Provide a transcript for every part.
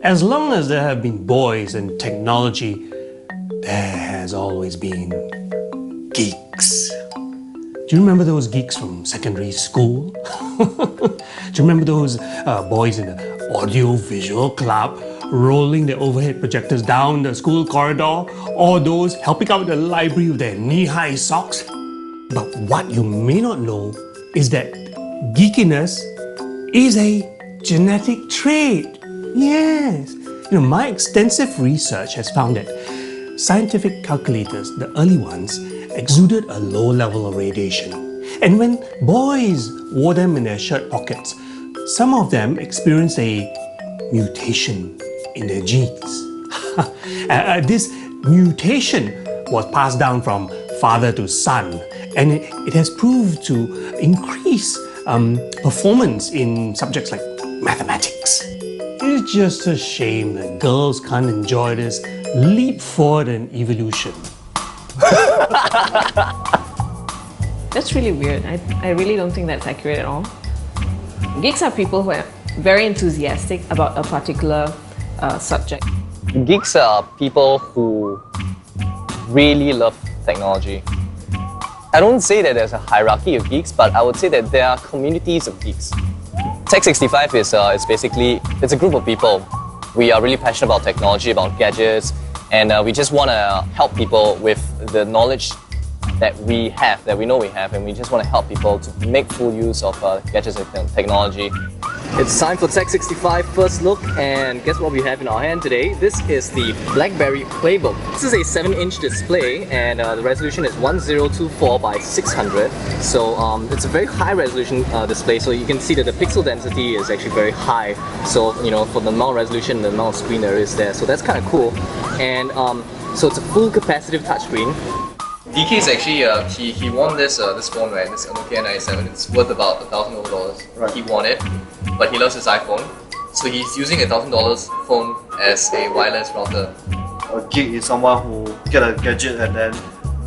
As long as there have been boys and technology, there has always been geeks. Do you remember those geeks from secondary school? Do you remember those boys in the audio-visual club rolling their overhead projectors down the school corridor, or those helping out in the library with their knee-high socks? But what you may not know is that geekiness is a genetic trait. Yes. My extensive research has found that scientific calculators, the early ones, exuded a low level of radiation. And when boys wore them in their shirt pockets, some of them experienced a mutation in their genes. This mutation was passed down from father to son, and it has proved to increase performance in subjects like mathematics. It's just a shame that girls can't enjoy this leap forward in evolution. That's really weird. I really don't think that's accurate at all. Geeks are people who are very enthusiastic about a particular subject. Geeks are people who really love technology. I don't say that there's a hierarchy of geeks, but I would say that there are communities of geeks. Tech65 is basically, it's a group of people. We are really passionate about technology, about gadgets, and we just want to help people with the knowledge that we have, that we know we have, and we just want to help people to make full use of gadgets and technology. It's time for Tech65 first look, and guess what we have in our hand today? This is the BlackBerry Playbook. This is a 7-inch display, and the resolution is 1024 by 600. So it's a very high resolution display, so you can see that the pixel density is actually very high. So for the amount of resolution, the amount of screen there is there, so that's kind of cool. And so it's a full capacitive touchscreen. DK is actually, he won this phone, right? This Nokia 97. It's worth about $1,000. Right. He won it, but he loves his iPhone. So he's using a $1,000 phone as a wireless router. A geek is someone who get a gadget and then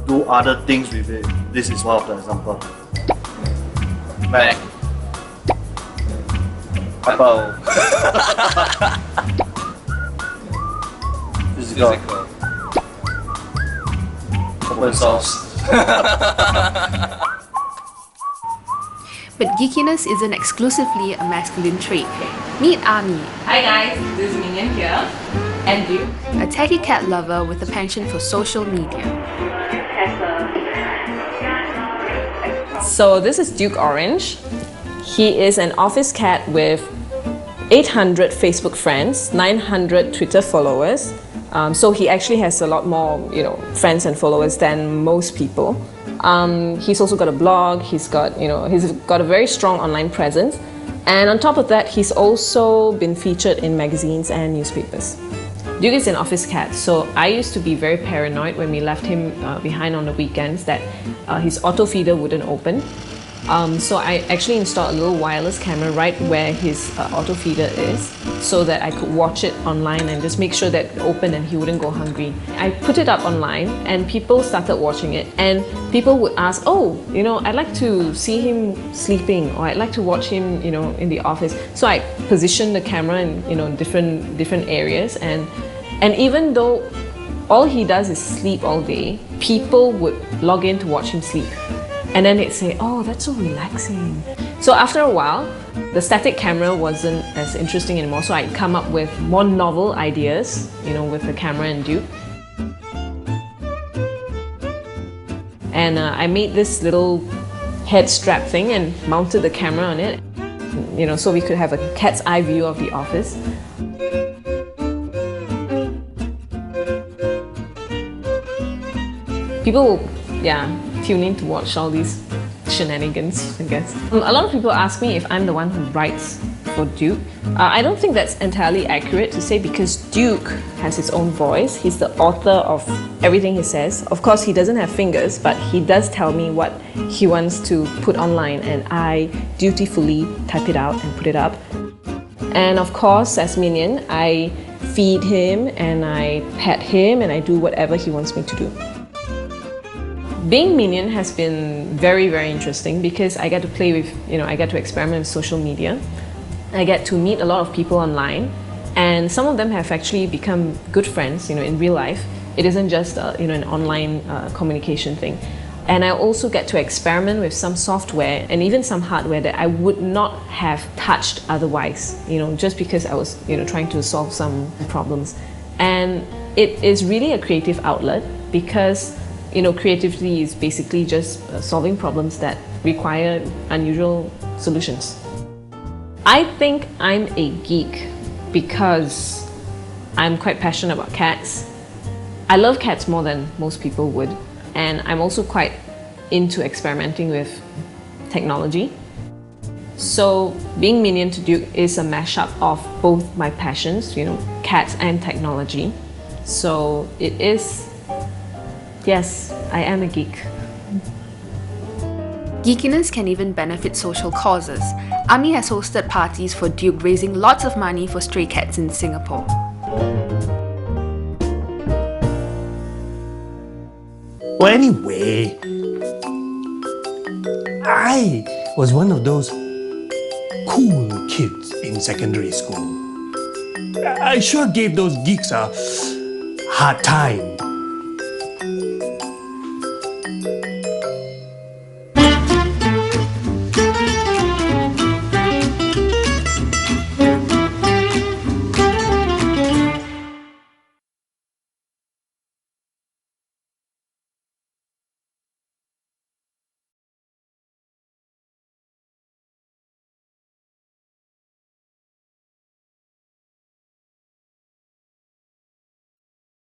do other things with it. This is one of the examples. Mac. Apple. Physical. Open source. But geekiness isn't exclusively a masculine trait. Meet Ami. Hi guys, this is Minion here. And you? A techie cat lover with a penchant for social media. So this is Duke Orange. He is an office cat with 800 Facebook friends, 900 Twitter followers. So he actually has a lot more, friends and followers than most people. He's also got a blog. He's got a very strong online presence, and on top of that, he's also been featured in magazines and newspapers. Duke is an office cat, so I used to be very paranoid when we left him behind on the weekends that his auto feeder wouldn't open. So I actually installed a little wireless camera right where his auto feeder is, so that I could watch it online and just make sure that it opened and he wouldn't go hungry. I put it up online and people started watching it, and people would ask, oh, I'd like to see him sleeping, or I'd like to watch him, in the office. So I positioned the camera in different areas, and even though all he does is sleep all day, people would log in to watch him sleep. And then they'd say, oh, that's so relaxing. So after a while, the static camera wasn't as interesting anymore, so I'd come up with more novel ideas, with the camera and Duke. And I made this little head strap thing and mounted the camera on it, so we could have a cat's eye view of the office. People will, tune in to watch all these shenanigans, I guess. A lot of people ask me if I'm the one who writes for Duke. I don't think that's entirely accurate to say, because Duke has his own voice. He's the author of everything he says. Of course, he doesn't have fingers, but he does tell me what he wants to put online, and I dutifully type it out and put it up. And of course, as Minion, I feed him and I pet him and I do whatever he wants me to do. Being Minion has been very, very interesting because I get to play with, I get to experiment with social media. I get to meet a lot of people online, And some of them have actually become good friends, in real life. It isn't just, an online communication thing. And I also get to experiment with some software and even some hardware that I would not have touched otherwise, just because I was, trying to solve some problems. And it is really a creative outlet because, creativity is basically just solving problems that require unusual solutions. I think I'm a geek because I'm quite passionate about cats. I love cats more than most people would, and I'm also quite into experimenting with technology. So being minion to Duke is a mashup of both my passions, cats and technology. So it is, yes, I am a geek. Geekiness can even benefit social causes. Ami has hosted parties for Duke, raising lots of money for stray cats in Singapore. Well, anyway, I was one of those cool kids in secondary school. I sure gave those geeks a hard time.